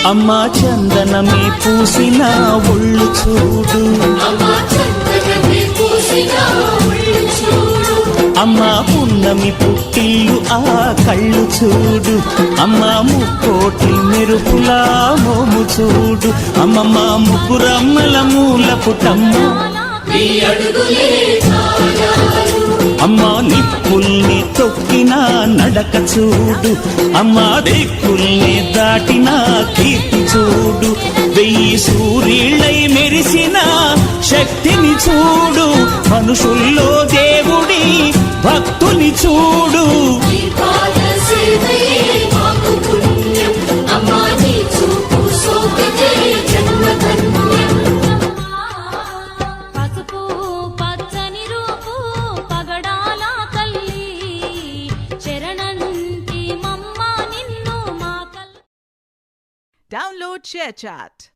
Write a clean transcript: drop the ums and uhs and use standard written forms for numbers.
అమ్మా చందనమే పూసిన ఒళ్ళు చూడు, అమ్మా పున్నమి పుట్టిల్లు ఆ కళ్ళు చూడు, అమ్మా ముక్కోటి మెరుపులా మోము చూడు, అమ్మమ్మ ముగ్గురమ్మల మూల పుటమ్మ అమ్మా నిప్పుల్ని తొక్కిన నడక చూడు, అమ్మా దిక్కుల్ని దాటిన కీర్తి చూడు, 1000 సూర్యులై మెరిసిన శక్తిని చూడు, మనుషుల్లో దేవుడి భక్తుని చూడు. Download ShareChat.